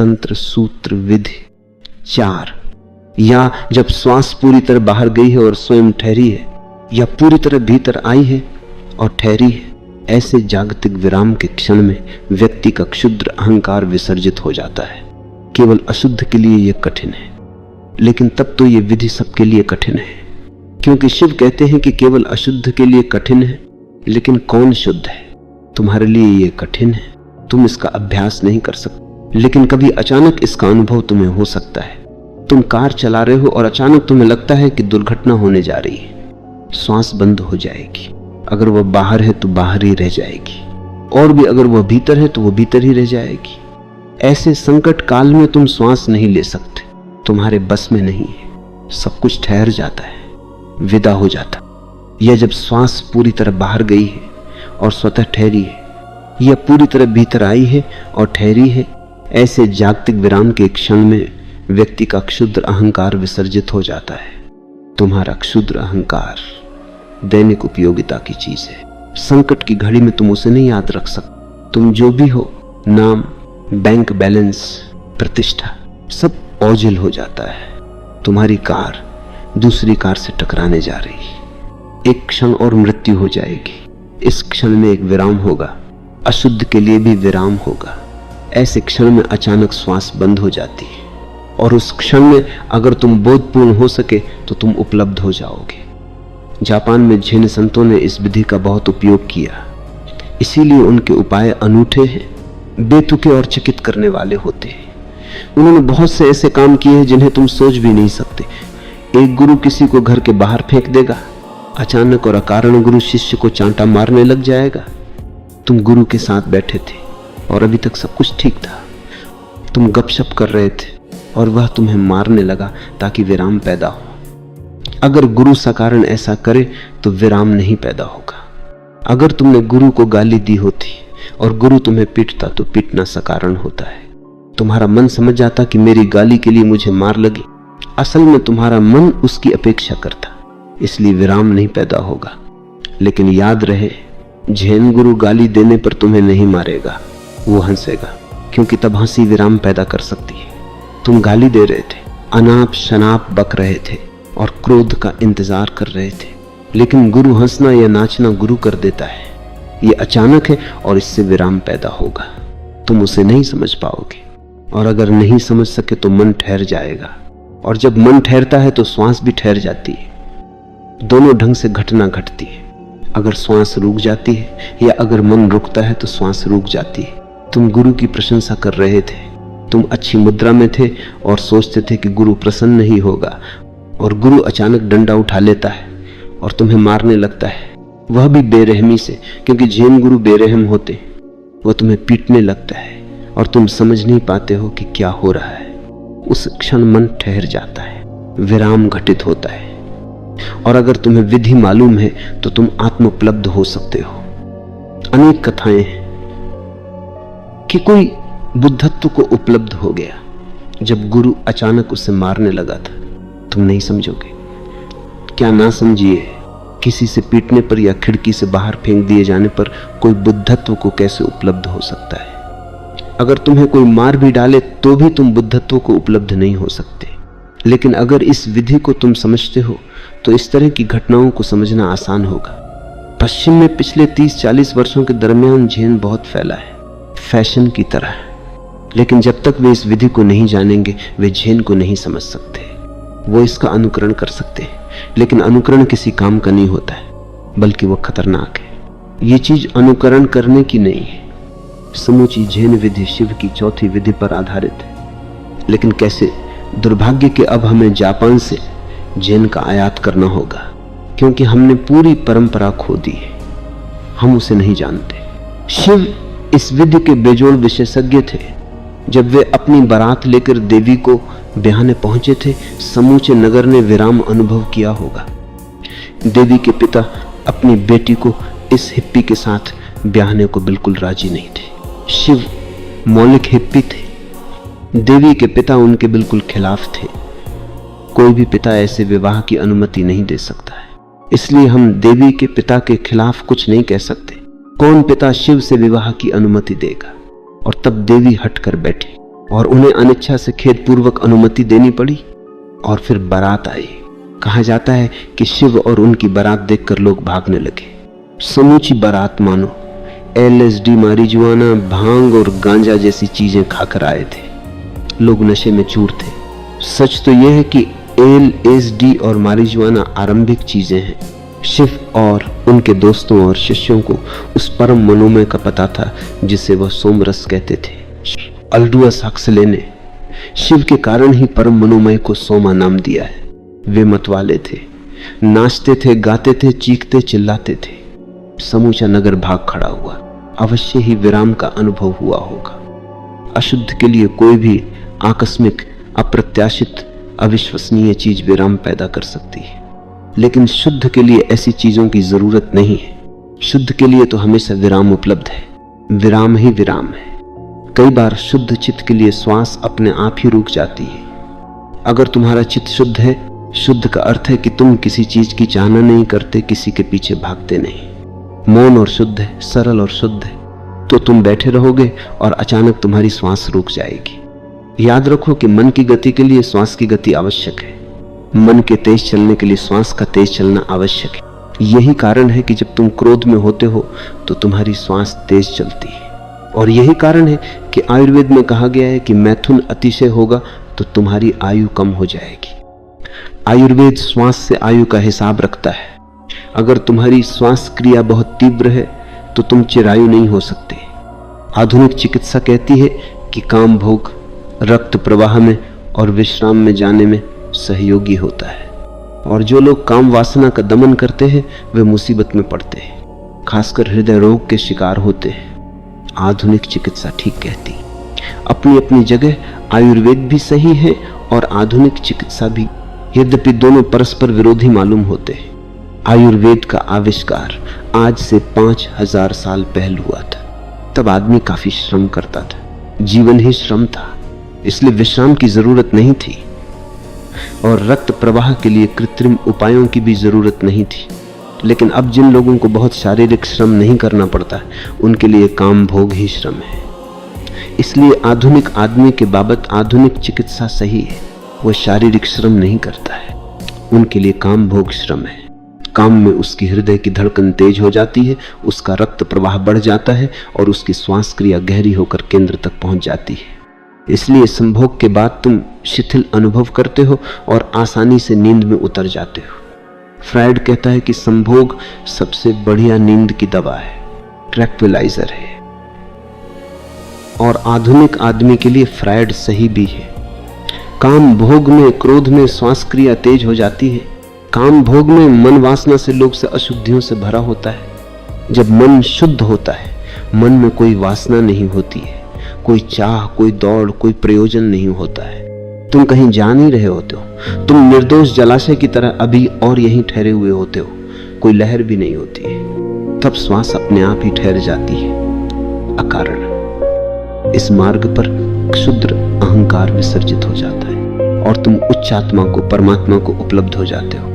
तंत्र, सूत्र, विधि 4, या जब श्वास पूरी तरह बाहर गई है और स्वयं ठहरी है, या पूरी तरह भीतर आई है और ठहरी है, ऐसे जागतिक विराम के क्षण में व्यक्ति का क्षुद्र अहंकार विसर्जित हो जाता है। केवल अशुद्ध के लिए यह कठिन है, लेकिन तब तो यह विधि सबके लिए कठिन है, क्योंकि शिव कहते हैं कि केवल अशुद्ध के लिए कठिन है, लेकिन कौन शुद्ध है? तुम्हारे लिए यह कठिन है, तुम इसका अभ्यास नहीं कर सकते, लेकिन कभी अचानक इसका अनुभव तुम्हें हो सकता है। तुम कार चला रहे हो और अचानक तुम्हें लगता है कि दुर्घटना होने जा रही है, श्वास बंद हो जाएगी। अगर वह बाहर है तो बाहर ही रह जाएगी, और भी अगर वह भीतर है तो वह भीतर ही रह जाएगी। ऐसे संकट काल में तुम श्वास नहीं ले सकते, तुम्हारे बस में नहीं है, सब कुछ ठहर जाता है, विदा हो जाता। यह जब श्वास पूरी तरह बाहर गई है और स्वतः ठहरी है, यह पूरी तरह भीतर आई है और ठहरी है, ऐसे जागतिक विराम के क्षण में व्यक्ति का क्षुद्र अहंकार विसर्जित हो जाता है। तुम्हारा क्षुद्र अहंकार दैनिक उपयोगिता की चीज है। संकट की घड़ी में तुम उसे नहीं याद रख सकते। तुम जो भी हो, नाम, बैंक बैलेंस, प्रतिष्ठा, सब ओझल हो जाता है। तुम्हारी कार दूसरी कार से टकराने जा रही है, एक क्षण और मृत्यु हो जाएगी। इस क्षण में एक विराम होगा, अशुद्ध के लिए भी विराम होगा। ऐसे क्षण में अचानक श्वास बंद हो जाती है, और उस क्षण में अगर तुम बोधपूर्ण हो सके तो तुम उपलब्ध हो जाओगे। जापान में झेन संतों ने इस विधि का बहुत उपयोग किया, इसीलिए उनके उपाय अनूठे हैं, बेतुके और चकित करने वाले होते हैं। उन्होंने बहुत से ऐसे काम किए हैं जिन्हें तुम सोच भी नहीं सकते। एक गुरु किसी को घर के बाहर फेंक देगा, अचानक और अकारण गुरु शिष्य को चांटा मारने लग जाएगा। तुम गुरु के साथ बैठे थे और अभी तक सब कुछ ठीक था, तुम गपशप कर रहे थे और वह तुम्हें मारने लगा ताकि विराम पैदा हो। अगर गुरु सकारण ऐसा करे तो विराम नहीं पैदा होगा। अगर तुमने गुरु को गाली दी होती और गुरु तुम्हें पीटता तो पीटना सकारण होता है। तुम्हारा मन समझ जाता कि मेरी गाली के लिए मुझे मार लगी, असल में तुम्हारा मन उसकी अपेक्षा करता, इसलिए विराम नहीं पैदा होगा। लेकिन याद रहे, झेन गुरु गाली देने पर तुम्हें नहीं मारेगा, वो हंसेगा, क्योंकि तब हंसी विराम पैदा कर सकती है। तुम गाली दे रहे थे, अनाप शनाप बक रहे थे और क्रोध का इंतजार कर रहे थे, लेकिन गुरु हंसना या नाचना गुरु कर देता है। ये अचानक है और इससे विराम पैदा होगा। तुम उसे नहीं समझ पाओगे, और अगर नहीं समझ सके तो मन ठहर जाएगा, और जब मन ठहरता है तो श्वास भी ठहर जाती है। दोनों ढंग से घटना घटती है। अगर श्वास रुक जाती है या अगर मन रुकता है तो श्वास रुक जाती है। तुम गुरु की प्रशंसा कर रहे थे, तुम अच्छी मुद्रा में थे और सोचते थे कि गुरु प्रसन्न नहीं होगा, और गुरु अचानक डंडा उठा लेता है और तुम्हें मारने लगता है, वह भी बेरहमी से, क्योंकि जैन गुरु बेरहम होते। वह तुम्हें पीटने लगता है और तुम समझ नहीं पाते हो कि क्या हो रहा है। उस क्षण मन ठहर जाता है, विराम घटित होता है। और अगर तुम्हें विधि मालूम है तो तुम आत्मोपलब्ध हो सकते हो। अनेक कथाएं हैं कि कोई बुद्धत्व को उपलब्ध हो गया जब गुरु अचानक उसे मारने लगा था। तुम नहीं समझोगे। क्या ना समझिए, किसी से पीटने पर या खिड़की से बाहर फेंक दिए जाने पर कोई बुद्धत्व को कैसे उपलब्ध हो सकता है। अगर तुम्हें कोई मार भी डाले तो भी तुम बुद्धत्व को उपलब्ध नहीं हो सकते। लेकिन अगर इस विधि को तुम समझते हो तो इस तरह की घटनाओं को समझना आसान होगा। पश्चिम में पिछले 30-40 वर्षों के दरमियान झेन बहुत फैला है, फैशन की तरह। लेकिन जब तक वे इस विधि को नहीं जानेंगे वे झेन को नहीं समझ सकते। वो इसका अनुकरण कर सकते हैं, लेकिन अनुकरण किसी काम का नहीं होता है, बल्कि वह खतरनाक है। ये चीज अनुकरण करने की नहीं है। समूची झेन विधि शिव की चौथी विधि पर आधारित है। लेकिन कैसे? दुर्भाग्य के अब हमें जापान से झेन का आयात करना होगा, क्योंकि हमने पूरी परंपरा खो दी है, हम उसे नहीं जानते। शिव इस विधि के बेजोड़ विशेषज्ञ थे। जब वे अपनी बारात लेकर देवी को ब्याहने पहुंचे थे, समूचे नगर ने विराम अनुभव किया होगा। देवी के पिता अपनी बेटी को इस हिप्पी के साथ ब्याहने को बिल्कुल राजी नहीं थे। शिव मौलिक हिप्पी थे, देवी के पिता उनके बिल्कुल खिलाफ थे। कोई भी पिता ऐसे विवाह की अनुमति नहीं दे सकता है, इसलिए हम देवी के पिता के खिलाफ कुछ नहीं कह सकते। कौन पिता शिव से विवाह की अनुमति देगा? और तब देवी हट कर बैठी। और उन्हें अनिच्छा से खेदपूर्वक अनुमति देनी पड़ी। और फिर बारात आई। कहा जाता है कि शिव और उनकी बारात देखकर लोग भागने लगे। समूची बारात मानो LSD, मारिजुआना, भांग और गांजा जैसी चीजें खाकर आए थे। लोग नशे में चूर थे। सच तो यह है कि LSD और मारिजुआना आरंभिक चीजें हैं। शिव और उनके दोस्तों और शिष्यों को उस परम मनोमय का पता था जिसे वह सोमरस कहते थे। अल्डुअस हक्सले ने शिव के कारण ही परम मनोमय को सोमा नाम दिया है। वे मतवाले थे, नाचते थे, गाते थे, चीखते चिल्लाते थे। समूचा नगर भाग खड़ा हुआ। अवश्य ही विराम का अनुभव हुआ होगा। अशुद्ध के लिए कोई भी आकस्मिक, अप्रत्याशित, अविश्वसनीय चीज विराम पैदा कर सकती है, लेकिन शुद्ध के लिए ऐसी चीजों की जरूरत नहीं है। शुद्ध के लिए तो हमेशा विराम उपलब्ध है। विराम ही विराम है। कई बार शुद्ध चित्त के लिए श्वास अपने आप ही रुक जाती है। अगर तुम्हारा चित्त शुद्ध है, शुद्ध का अर्थ है कि तुम किसी चीज की चाहना नहीं करते, किसी के पीछे भागते नहीं। मौन और शुद्ध है, सरल और शुद्ध है, तो तुम बैठे रहोगे और अचानक तुम्हारी श्वास रुक जाएगी। याद रखो कि मन की गति के लिए श्वास की गति आवश्यक है। मन के तेज चलने के लिए श्वास का तेज चलना आवश्यक है। यही कारण है कि जब तुम क्रोध में होते हो तो तुम्हारी श्वास तेज चलती है। और यही कारण है कि आयुर्वेद में कहा गया है कि मैथुन अतिशय होगा तो तुम्हारी आयु कम हो जाएगी। आयुर्वेद श्वास से आयु का हिसाब रखता है। अगर तुम्हारी श्वास क्रिया बहुत तीव्र है तो तुम चिरायु नहीं हो सकते। आधुनिक चिकित्सा कहती है कि काम भोग रक्त प्रवाह में और विश्राम में जाने में सहयोगी होता है, और जो लोग काम वासना का दमन करते हैं वे मुसीबत में पड़ते हैं, खासकर हृदय रोग के शिकार होते हैं। आधुनिक चिकित्सा ठीक कहती। अपनी अपनी जगह आयुर्वेद भी सही है और आधुनिक चिकित्सा भी, यद्यपि दोनों परस्पर विरोधी मालूम होते हैं। आयुर्वेद का आविष्कार आज से 5000 साल पहले हुआ था। तब आदमी काफी श्रम करता था, जीवन ही श्रम था, इसलिए विश्राम की जरूरत नहीं थी और रक्त प्रवाह के लिए कृत्रिम उपायों की भी जरूरत नहीं थी। लेकिन अब जिन लोगों को बहुत शारीरिक श्रम नहीं करना पड़ता, उनके लिए काम भोग ही श्रम है। इसलिए आधुनिक आदमी के बाबत आधुनिक चिकित्सा सही है। वह शारीरिक श्रम नहीं करता है, उनके लिए काम भोग श्रम है। काम में उसकी हृदय की धड़कन तेज हो जाती है, उसका रक्त प्रवाह बढ़ जाता है और उसकी श्वास क्रिया गहरी होकर केंद्र तक पहुंच जाती है। इसलिए संभोग के बाद तुम शिथिल अनुभव करते हो और आसानी से नींद में उतर जाते हो। फ्रायड कहता है कि संभोग सबसे बढ़िया नींद की दवा है, ट्रैंक्विलाइजर है। और आधुनिक आदमी के लिए फ्रायड सही भी है। काम भोग में, क्रोध में श्वास क्रिया तेज हो जाती है। काम भोग में मन वासना से, लोभ से, अशुद्धियों से भरा होता है। जब मन शुद्ध होता है, मन में कोई वासना नहीं होती है, कोई चाह, कोई दौड़, कोई प्रयोजन नहीं होता है। तुम कहीं जा नहीं रहे होते हो, तुम निर्दोष जलाशय की तरह अभी और यहीं ठहरे हुए होते हो, कोई लहर भी नहीं होती है। तब श्वास अपने आप ही ठहर जाती है अकारण। इस मार्ग पर क्षुद्र अहंकार विसर्जित हो जाता है और तुम उच्च आत्मा को, परमात्मा को उपलब्ध हो जाते हो।